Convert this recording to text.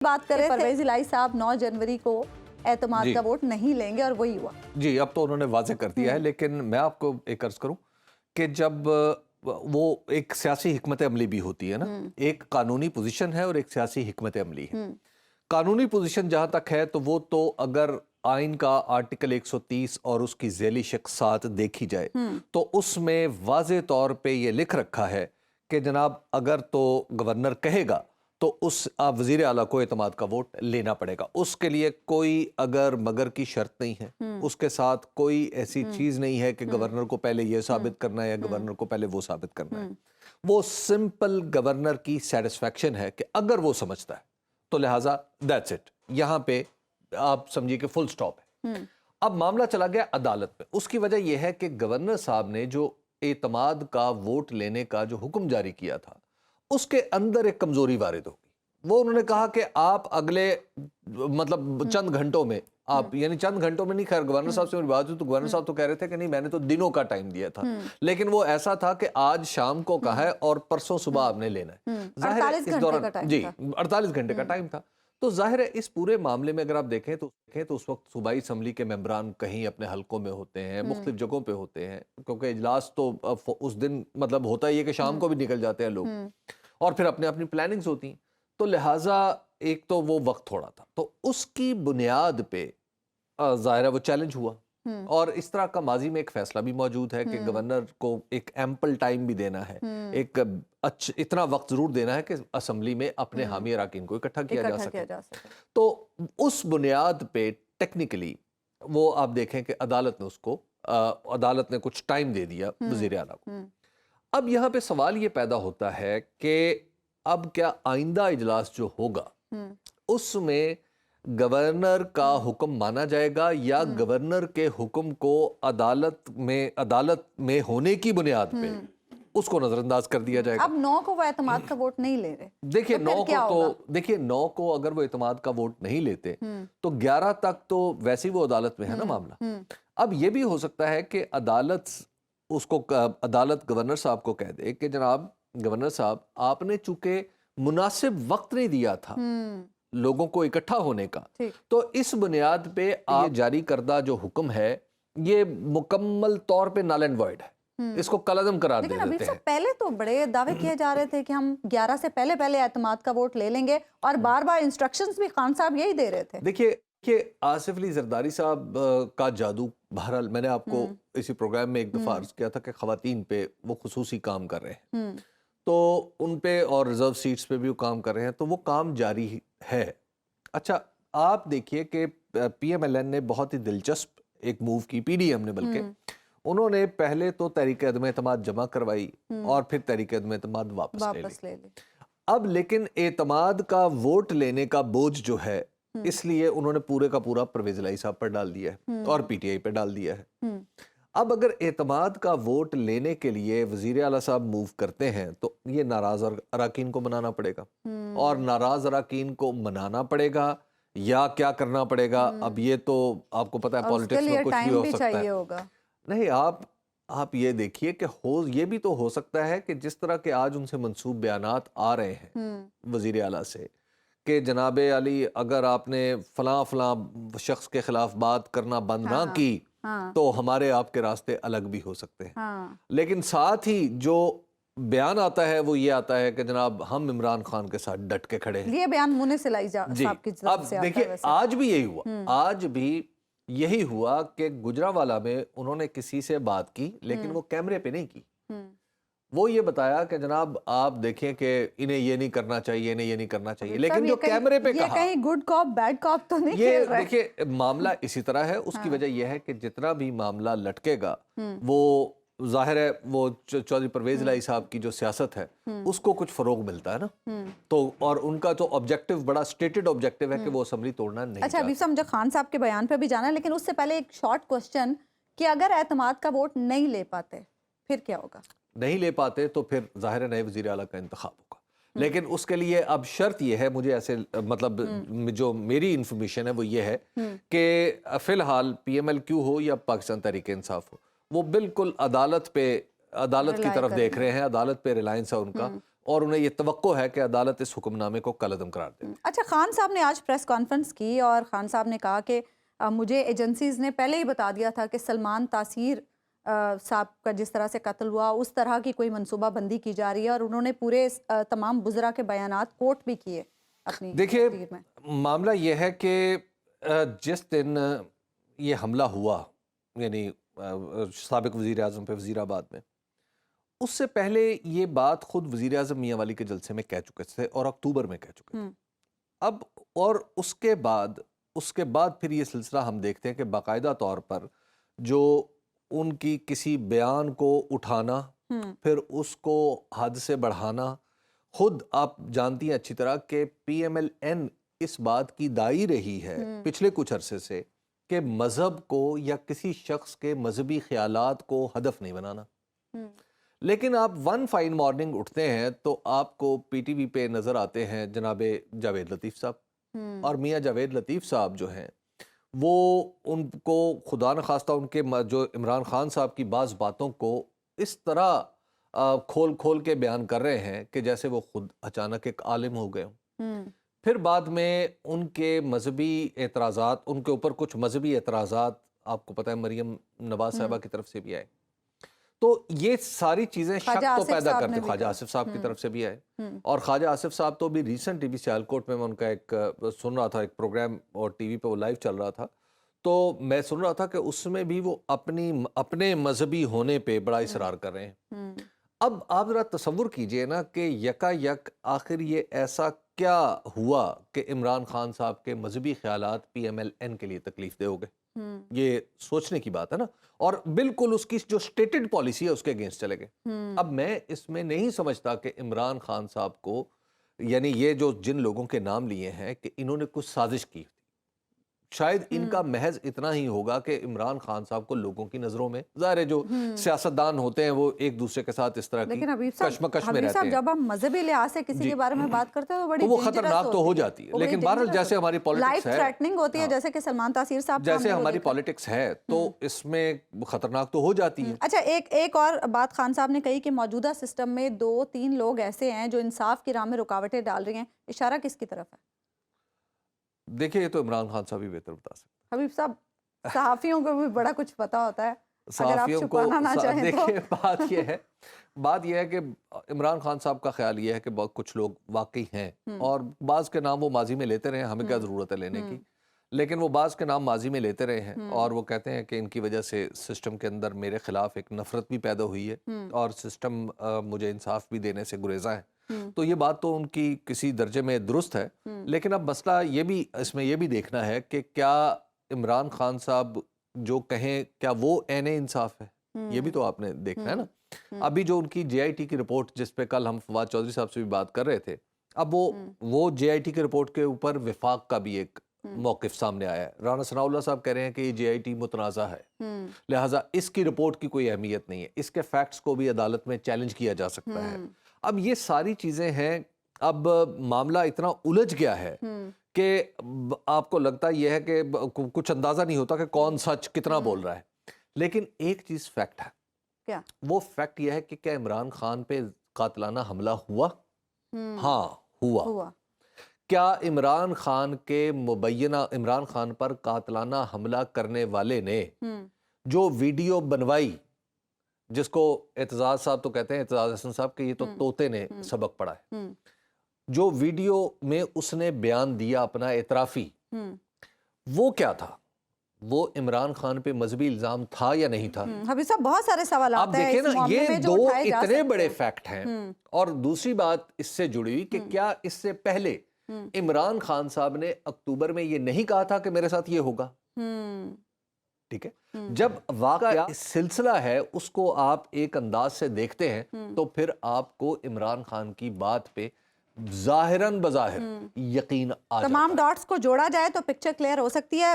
بات کریں پرویز الہی صاحب 9 جنوری کو اعتماد کا ووٹ نہیں لیں گے اور وہی ہوا. جی اب تو انہوں نے واضح کر دیا ہے، لیکن میں آپ کو ایک عرض کروں کہ جب وہ ایک سیاسی حکمت عملی بھی ہوتی ہے نا، ایک قانونی پوزیشن ہے اور ایک سیاسی حکمت عملی ہے. قانونی پوزیشن جہاں تک ہے تو وہ تو اگر آئین کا آرٹیکل 130 اور اس کی ذیلی شخصات دیکھی جائے تو اس میں واضح طور پہ یہ لکھ رکھا ہے کہ جناب اگر تو گورنر کہے گا تو اس وزیر اعلیٰ کو اعتماد کا ووٹ لینا پڑے گا. اس کے لیے کوئی اگر مگر کی شرط نہیں ہے، اس کے ساتھ کوئی ایسی چیز نہیں ہے کہ گورنر کو پہلے یہ ثابت کرنا ہے یا گورنر کو پہلے وہ ثابت کرنا ہے. وہ سمپل گورنر کی سیٹسفیکشن ہے کہ اگر وہ سمجھتا ہے تو لہٰذا دیٹس اٹ، یہاں پہ آپ سمجھیے کہ فل سٹاپ ہے. اب معاملہ چلا گیا عدالت پہ. اس کی وجہ یہ ہے کہ گورنر صاحب نے جو اعتماد کا ووٹ لینے کا جو حکم جاری کیا تھا اس کے اندر ایک کمزوری وارد ہوگی. وہ انہوں نے کہا کہ آپ اگلے مطلب چند گھنٹوں میں آپ یعنی چند گھنٹوں میں نہیں، خیر گورنر صاحب سے میری بات ہوئی تو گورنر صاحب تو کہہ رہے تھے کہ نہیں میں نے تو دنوں کا ٹائم دیا تھا، لیکن وہ ایسا تھا کہ آج شام کو کہا ہے اور پرسوں صبح آپ نے لینا ہے. 48 گھنٹے کا ٹائم تھا. تو ظاہر ہے اس پورے معاملے میں اگر آپ دیکھیں تو اس وقت صوبائی اسمبلی کے ممبران کہیں اپنے حلقوں میں ہوتے ہیں، مختلف جگہوں پہ ہوتے ہیں، کیونکہ اجلاس تو اس دن مطلب ہوتا ہی ہے کہ شام کو بھی نکل جاتے ہیں لوگ، اور پھر اپنی پلاننگز ہوتی ہیں. تو لہٰذا ایک تو وہ وقت تھوڑا تھا، تو اس کی بنیاد پہ ظاہر ہے وہ چیلنج ہوا. اور اس طرح کا ماضی میں ایک فیصلہ بھی موجود ہے کہ گورنر کو ایک ایمپل ٹائم بھی دینا ہے، ایک اتنا وقت ضرور دینا ہے کہ اسمبلی میں اپنے حامی اراکین کو اکٹھا کیا جا سکے. تو اس بنیاد پہ ٹیکنیکلی وہ آپ دیکھیں کہ عدالت نے کچھ ٹائم دے دیا وزیر اعلیٰ کو. اب یہاں پہ سوال یہ پیدا ہوتا ہے کہ اب کیا آئندہ اجلاس جو ہوگا اس میں گورنر کا حکم مانا جائے گا یا گورنر کے حکم کو عدالت میں ہونے کی بنیاد پہ اس کو نظر انداز کر دیا جائے گا. اب 9 کو وہ اعتماد کا ووٹ نہیں لے رہے. دیکھیے 9 کو اگر وہ اعتماد کا ووٹ نہیں لیتے تو 11 تک تو ویسے ہی وہ عدالت میں ہے نا معاملہ. اب یہ بھی ہو سکتا ہے کہ عدالت گورنر صاحب کو کہہ دے کہ جناب گورنر صاحب آپ نے چونکہ مناسب وقت نہیں دیا تھا لوگوں کو اکٹھا ہونے کا، تو اس بنیاد پہ آپ جاری کردہ جو حکم ہے یہ مکمل طور پہ نل اینڈ وائڈ ہے، اس کو کالعدم قرار دے دیتے ہیں. پہلے تو بڑے دعوے کیے جا رہے تھے کہ ہم 11 سے پہلے اعتماد کا ووٹ لے لیں گے، اور بار بار انسٹرکشنز بھی خان صاحب یہی دے رہے تھے. دیکھیے کہ آصف علی زرداری صاحب کا جادو، بہرحال میں نے آپ کو اسی پروگرام میں ایک دفعہ عرض کیا تھا کہ خواتین پہ وہ خصوصی کام کر رہے ہیں، تو ان پہ اور ریزرو سیٹس پہ بھی وہ کام کر رہے ہیں، تو وہ کام جاری ہے. اچھا آپ دیکھیے کہ پی ایم ایل این نے بہت ہی دلچسپ ایک موو کی، پی ڈی ایم نے بلکہ انہوں نے پہلے تو تحریک عدم اعتماد جمع کروائی اور پھر تحریک عدم اعتماد واپس لے لی. اب لیکن اعتماد کا ووٹ لینے کا بوجھ جو ہے اس لیے انہوں نے پورے کا پورا پرویز الہی صاحب پر ڈال دیا ہے اور پی ٹی آئی پہ ڈال دیا ہے. اب اگر اعتماد کا ووٹ لینے کے لیے وزیر اعلیٰ صاحب موو کرتے ہیں تو یہ ناراض اراکین کو منانا پڑے گا، اور ناراض اراکین کو منانا پڑے گا یا کیا کرنا پڑے گا. اب یہ تو آپ کو پتہ ہے پالیٹکس میں کچھ بھی ہو سکتا ہے. نہیں آپ یہ دیکھیے کہ یہ بھی تو ہو سکتا ہے کہ جس طرح کے آج ان سے منسوب بیانات آ رہے ہیں وزیر اعلیٰ سے کہ جناب علی اگر آپ نے فلاں شخص کے خلاف بات کرنا بند نہ کی تو ہمارے آپ کے راستے الگ بھی ہو سکتے ہیں. لیکن ساتھ ہی جو بیان آتا ہے وہ یہ آتا ہے کہ جناب ہم عمران خان کے ساتھ ڈٹ کے کھڑے ہیں. یہ بیان منیس الہی صاحب کی طرف سے آتا ہے. دیکھیے آج بھی یہی ہوا، آج بھی یہی ہوا کہ گجرانوالہ میں انہوں نے کسی سے بات کی لیکن وہ کیمرے پہ نہیں کی. وہ یہ بتایا کہ جناب آپ دیکھیں کہ انہیں یہ نہیں کرنا چاہیے، انہیں یہ نہیں کرنا چاہیے، لیکن جو کیمرے پہ کہا یہ کہیں گڈ کاپ بیڈ کاپ تو نہیں یہ کھیل رہے. دیکھیے معاملہ اسی طرح ہے. اس کی وجہ یہ ہے کہ جتنا بھی معاملہ لٹکے گا وہ ظاہر ہے وہ چودھری پرویز الہی صاحب کی جو سیاست ہے اس کو کچھ فروغ ملتا ہے نا. تو اور ان کا تو آبجیکٹیو بڑا سٹیٹڈ آبجیکٹیو ہے کہ وہ اسمبلی توڑنا نہیں. اچھا ابھی مجھے خان صاحب کے بیان پہ بھی جانا ہے، لیکن اس سے پہلے ایک شارٹ کوسچن کہ اگر اعتماد کا ووٹ نہیں لے پاتے پھر کیا ہوگا؟ نہیں لے پاتے تو پھر ظاہر نئے وزیر اعلیٰ کا انتخاب ہوگا. لیکن اس کے لیے اب شرط یہ ہے، مجھے ایسے مطلب جو میری انفارمیشن ہے وہ یہ ہے کہ فی الحال پی ایم ایل کیو ہو یا پاکستان تحریک انصاف ہو، وہ بالکل عدالت کی طرف دیکھ رہے ہیں، عدالت پہ ریلائنس ہے ان کا، اور انہیں یہ توقع ہے کہ عدالت اس حکم نامے کو کالعدم قرار دے. اچھا، خان صاحب نے آج پریس کانفرنس کی اور خان صاحب نے کہا کہ مجھے ایجنسیز نے پہلے ہی بتا دیا تھا کہ سلمان تاثیر صاحب کا جس طرح سے قتل ہوا اس طرح کی کوئی منصوبہ بندی کی جا رہی ہے، اور انہوں نے پورے تمام بزرا کے بیانات کوٹ بھی کیے اپنی دیکھیے تقریر میں. معاملہ یہ ہے کہ جس دن یہ حملہ ہوا یعنی سابق وزیر اعظم پہ وزیر آباد میں، اس سے پہلے یہ بات خود وزیر اعظم میاں والی کے جلسے میں کہہ چکے تھے اور اکتوبر میں کہہ چکے تھے. اب اور اس کے بعد پھر یہ سلسلہ ہم دیکھتے ہیں کہ باقاعدہ طور پر جو ان کی کسی بیان کو اٹھانا، پھر اس کو حد سے بڑھانا. خود آپ جانتی ہیں اچھی طرح کہ پی ایم ایل این اس بات کی دائی رہی ہے پچھلے کچھ عرصے سے کہ مذہب کو یا کسی شخص کے مذہبی خیالات کو ہدف نہیں بنانا. لیکن آپ ون فائن مارننگ اٹھتے ہیں تو آپ کو پی ٹی وی پہ نظر آتے ہیں جناب جاوید لطیف صاحب، اور میاں جاوید لطیف صاحب جو ہیں وہ ان کو خدا نخواستہ ان کے جو عمران خان صاحب کی بعض باتوں کو اس طرح کھول کے بیان کر رہے ہیں کہ جیسے وہ خود اچانک ایک عالم ہو گئے ہوں. پھر بعد میں ان کے مذہبی اعتراضات، ان کے اوپر کچھ مذہبی اعتراضات آپ کو پتہ ہے مریم نواز صاحبہ کی طرف سے بھی آئے. تو یہ ساری چیزیں شک تو پیدا کرتے، خواجہ آصف صاحب کی طرف سے بھی آئے. اور خواجہ آصف صاحب تو بھی ریسنٹ بھی سیالکوٹ میں ان کا ایک سن رہا تھا، ایک پروگرام اور ٹی وی پہ وہ لائیو چل رہا تھا، تو میں سن رہا تھا کہ اس میں بھی وہ اپنے مذہبی ہونے پہ بڑا اصرار کر رہے ہیں. اب آپ ذرا تصور کیجئے نا کہ یکا یک آخر یہ ایسا کیا ہوا کہ عمران خان صاحب کے مذہبی خیالات پی ایم ایل این کے لیے تکلیف دہ ہو گئے. یہ سوچنے کی بات ہے نا، اور بالکل اس کی جو سٹیٹڈ پالیسی ہے اس کے اگینسٹ چلے گئے. اب میں اس میں نہیں سمجھتا کہ عمران خان صاحب کو، یعنی یہ جو جن لوگوں کے نام لیے ہیں، کہ انہوں نے کچھ سازش کی. شاید ان کا محض اتنا ہی ہوگا کہ عمران خان صاحب کو لوگوں کی نظروں میں، ظاہر ہے جو سیاستدان ہوتے ہیں وہ ایک دوسرے کے ساتھ اس طرح کی کشمکش میں رہتے ہیں. جب ہم مذہبی لحاظ سے کسی کے بارے میں بات کرتے ہیں تو بڑی وہ خطرناک تو ہو جاتی ہے، لیکن بہرحال جیسے ہماری پالیٹکس ہے، لائف تھریٹننگ ہوتی ہے، جیسے کہ سلمان تاثیر صاحب جیسے ہماری پالیٹکس ہے تو اس میں خطرناک تو ہو جاتی ہے. اچھا، ایک اور بات خان صاحب نے کہی کہ موجودہ سسٹم میں 2-3 لوگ ایسے ہیں جو انصاف کی راہ میں رکاوٹیں ڈال رہی ہیں. اشارہ کس کی طرف ہے؟ دیکھیں یہ تو عمران خان صاحب ہی بہتر بتا سکتے. حبیب صاحب، صحافیوں کو بھی بڑا کچھ پتا ہوتا ہے، صحافیوں کو دیکھیں بات یہ ہے کہ عمران خان صاحب کا خیال یہ ہے کہ بہت کچھ لوگ واقعی ہیں، اور بعض کے نام وہ ماضی میں لیتے رہے ہیں، ہمیں کیا ضرورت ہے لینے کی، لیکن وہ بعض کے نام ماضی میں لیتے رہے ہیں، اور وہ کہتے ہیں کہ ان کی وجہ سے سسٹم کے اندر میرے خلاف ایک نفرت بھی پیدا ہوئی ہے اور سسٹم مجھے انصاف بھی دینے سے گریزاں ہے. تو یہ بات تو ان کی کسی درجے میں درست ہے، لیکن اب مسئلہ یہ بھی اس میں یہ بھی دیکھنا ہے کہ کیا عمران خان صاحب جو کہیں کیا وہ عین انصاف ہے، یہ بھی تو آپ نے دیکھنا ہے نا. ابھی جو ان کی جے آئی ٹی کی رپورٹ جس پہ کل ہم فواد چودھری صاحب سے بھی بات کر رہے تھے، اب وہ جے آئی ٹی کی رپورٹ کے اوپر وفاق کا بھی ایک موقف سامنے آیا ہے. رانا ثناء اللہ صاحب کہہ رہے ہیں کہ یہ جے آئی ٹی متنازع ہے، لہٰذا اس کی رپورٹ کی کوئی اہمیت نہیں ہے، اس کے فیکٹس کو بھی عدالت میں چیلنج کیا جا سکتا ہے. اب یہ ساری چیزیں ہیں. اب معاملہ اتنا الجھ گیا ہے کہ آپ کو لگتا یہ ہے کہ کچھ اندازہ نہیں ہوتا کہ کون سچ کتنا بول رہا ہے. لیکن ایک چیز فیکٹ ہے، کیا وہ فیکٹ یہ ہے کہ کیا عمران خان پہ قاتلانہ حملہ ہوا؟ ہاں ہوا. کیا عمران خان کے مبینہ عمران خان پر قاتلانہ حملہ کرنے والے نے جو ویڈیو بنوائی، جس کو اعتزاز صاحب تو کہتے ہیں، اعتزاز احسن صاحب، کہ یہ تو طوطے نے سبق پڑھا ہے، جو ویڈیو میں اس نے بیان دیا اپنا اعترافی، وہ کیا تھا؟ وہ عمران خان پہ مذہبی الزام تھا یا نہیں تھا؟ حبیب صاحب بہت سارے سوالات آپ دیکھیں نا، یہ دو اتنے بڑے فیکٹ ہیں. اور دوسری بات اس سے جڑی ہوئی کہ کیا اس سے پہلے عمران خان صاحب نے اکتوبر میں یہ نہیں کہا تھا کہ میرے ساتھ یہ ہوگا؟ ٹھیک ہے، جب واقعہ سلسلہ ہے اس کو آپ ایک انداز سے دیکھتے ہیں تو پھر آپ کو عمران خان کی بات پہ ظاہراً بظاہر یقین آ جاتا ہے. تمام ڈاٹس کو جوڑا جائے تو پکچر کلیئر ہو سکتی ہے.